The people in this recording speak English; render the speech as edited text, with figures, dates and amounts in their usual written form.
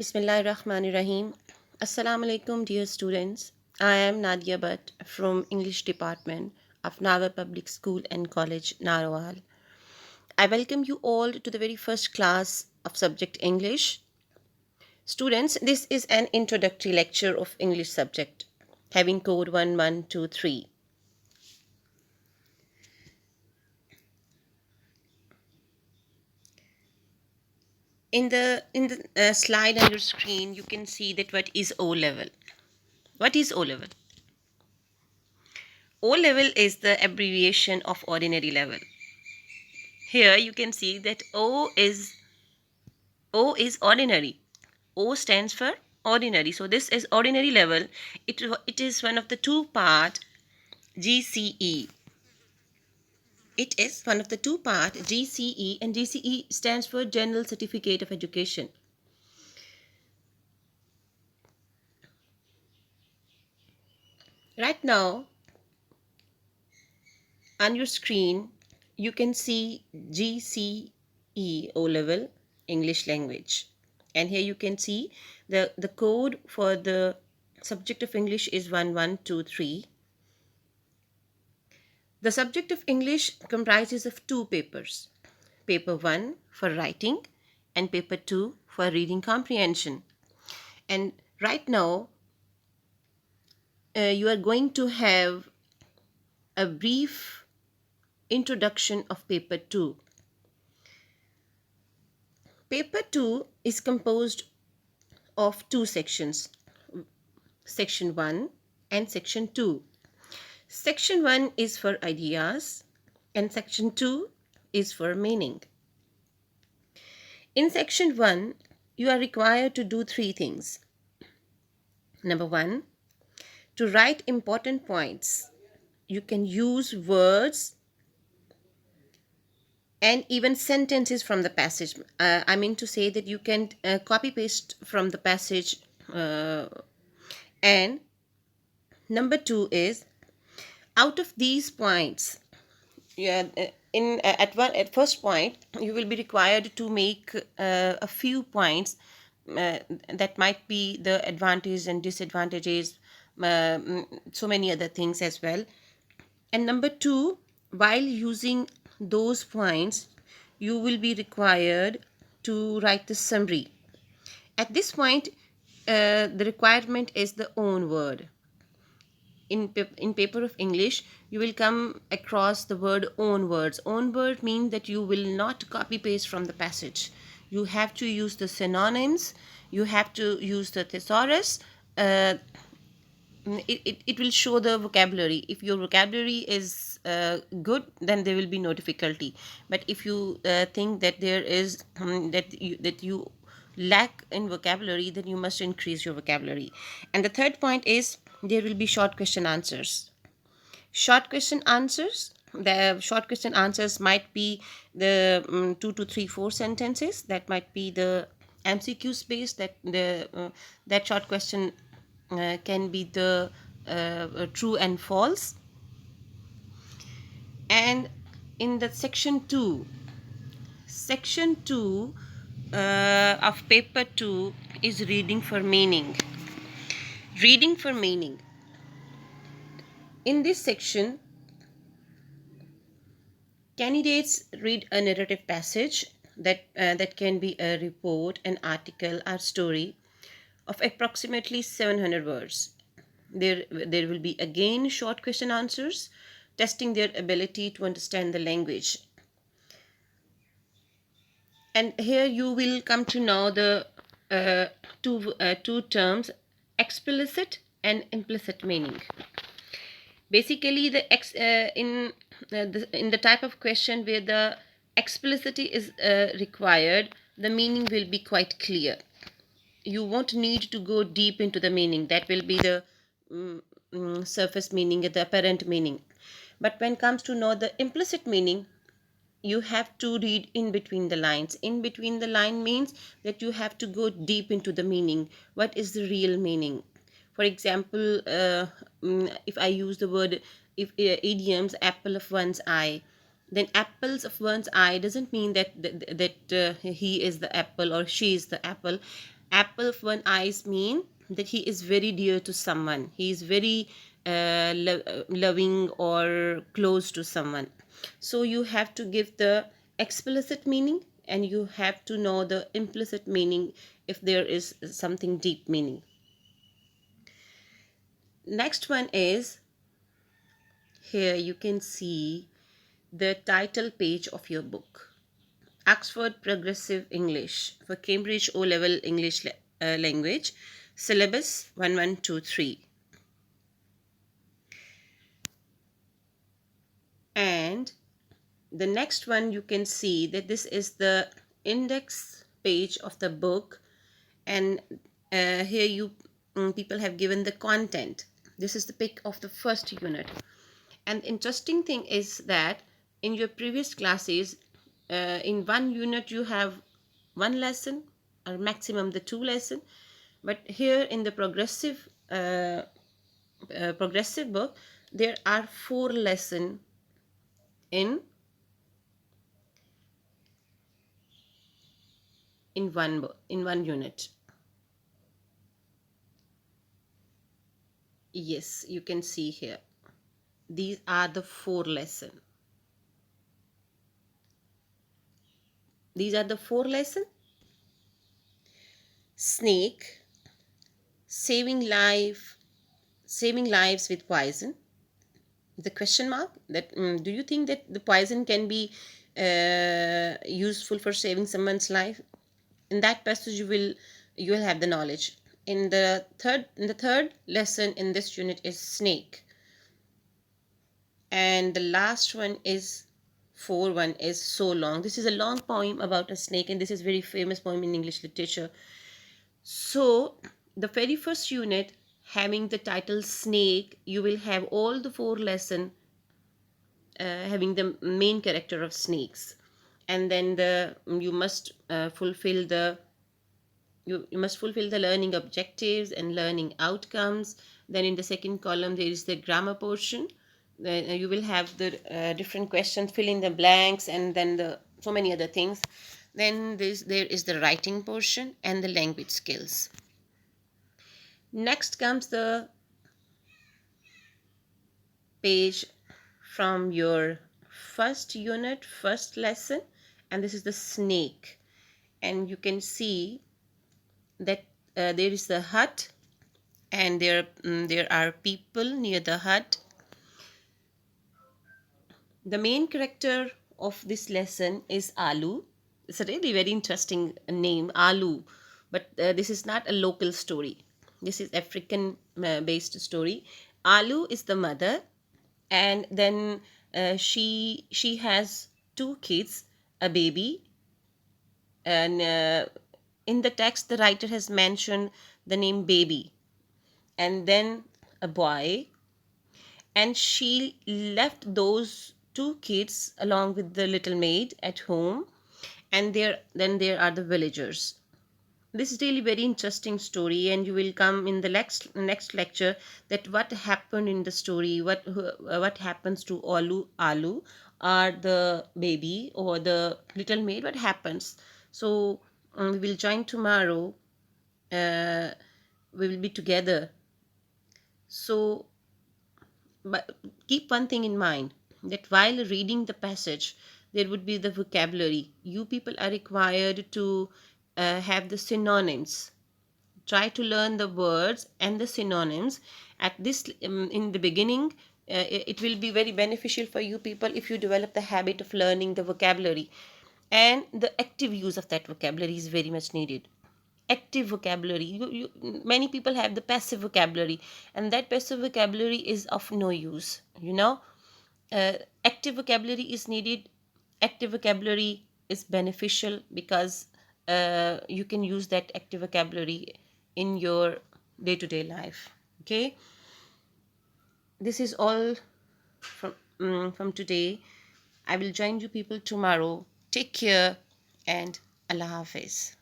Bismillahirrahmanirrahim. Assalamu alaikum, dear students. I am Nadia Bhatt from English Department of Nawa Public School and College, Narwal. I welcome you all to the very first class of subject English. Students, this is an introductory lecture of English subject, having code 1123. In the slide on your screen, you can see that what is O level. What is O level? O level is the abbreviation of ordinary level. Here you can see that O is ordinary. O stands for ordinary. So this is ordinary level. It is one of the two part GCE. It is one of the two part GCE, and GCE stands for General Certificate of Education. Right now on your screen you can see GCE O level English language, and here you can see the code for the subject of English is 1123. The subject of English comprises of two papers, paper 1 for writing and paper 2 for reading comprehension. And right now you are going to have a brief introduction of paper 2. Paper 2 is composed of two sections, section 1 and section 2. Section 1 is for ideas and section 2 is for meaning. In section 1, you are required to do three things. Number 1, to write important points. You can use words and even sentences from the passage. I mean to say that you can copy paste from the passage. And number 2 is, out of these points, at first point you will be required to make a few points that might be the advantages and disadvantages, so many other things as well. And number 2, while using those points, you will be required to write the summary. At this point, the requirement is the own word. In paper of English, you will come across the word own words. Own word means that you will not copy paste from the passage. You have to use the synonyms. You have to use the thesaurus. It will show the vocabulary. If your vocabulary is good, then there will be no difficulty. But if you think that there is that you lack in vocabulary, then you must increase your vocabulary. And the third point is, there will be short question answers. The short question answers might be the 2 to 3 4 sentences. That might be the MCQ space. That short question can be the true and false. And in the section 2 of paper 2 is reading for meaning. In this section, candidates read a narrative passage that can be a report, an article, or story of approximately 700 words. There will be again short question answers, testing their ability to understand the language. And here you will come to know the two terms, explicit and implicit meaning. Basically, in the type of question where the explicitity is required, the meaning will be quite clear. You won't need to go deep into the meaning. That will be the surface meaning, the apparent meaning. But when it comes to know the implicit meaning, you have to read in between the lines. In between the line means that you have to go deep into the meaning. What is the real meaning? For example, if I use the word, if idioms, apple of one's eye, then apples of one's eye doesn't mean that he is the apple or she is the apple. Apple of one eyes mean that he is very dear to someone. He is very loving or close to someone. So you have to give the explicit meaning, and you have to know the implicit meaning if there is something deep meaning. Next one is, here you can see the title page of your book. Oxford Progressive English for Cambridge O-Level English Language, Syllabus 1123. And the next one, you can see that this is the index page of the book, and here you people have given the content. This is the pick of the first unit. And interesting thing is that in your previous classes, in one unit you have one lesson or maximum the two lesson, but here in the progressive book there are four lesson in in one unit. Yes, you can see here these are the four lesson. These are the four lesson: snake, saving lives with poison. The question mark, that do you think that the poison can be useful for saving someone's life? In that passage you will have the knowledge. In the third lesson in this unit is snake, and the last one is one is so long. This is a long poem about a snake, and this is very famous poem in English literature. So the very first unit, having the title snake, you will have all the four lesson having the main character of snakes, and then you must fulfill the you must fulfill the learning objectives and learning outcomes. Then in the second column there is the grammar portion. Then you will have the different questions, fill in the blanks, and then the so many other things. Then there is the writing portion and the language skills. Next comes the page from your first unit, first lesson, and this is the snake. And you can see that there is the hut, and there are people near the hut. The main character of this lesson is Alu. It's a really very interesting name, Alu, but this is not a local story. This is African based story. Alu is the mother, and then she has two kids, a baby, and in the text the writer has mentioned the name baby, and then a boy, and she left those two kids along with the little maid at home, and there are the villagers. This is really very interesting story, and you will come in the next lecture that what happened in the story, what happens to Alu or the baby or the little maid, what happens. So we will join tomorrow. uh, we will be together. So but keep one thing in mind, that while reading the passage there would be the vocabulary. You people are required to have the synonyms. Try to learn the words and the synonyms at this in the beginning. It will be very beneficial for you people if you develop the habit of learning the vocabulary, and the active use of that vocabulary is very much needed. Active vocabulary, many people have the passive vocabulary, and that passive vocabulary is of no use, uh, active vocabulary is needed. Active vocabulary is beneficial because you can use that active vocabulary in your day-to-day life. Okay, this is all from today. I will join you people tomorrow. Take care, and Allah Hafiz.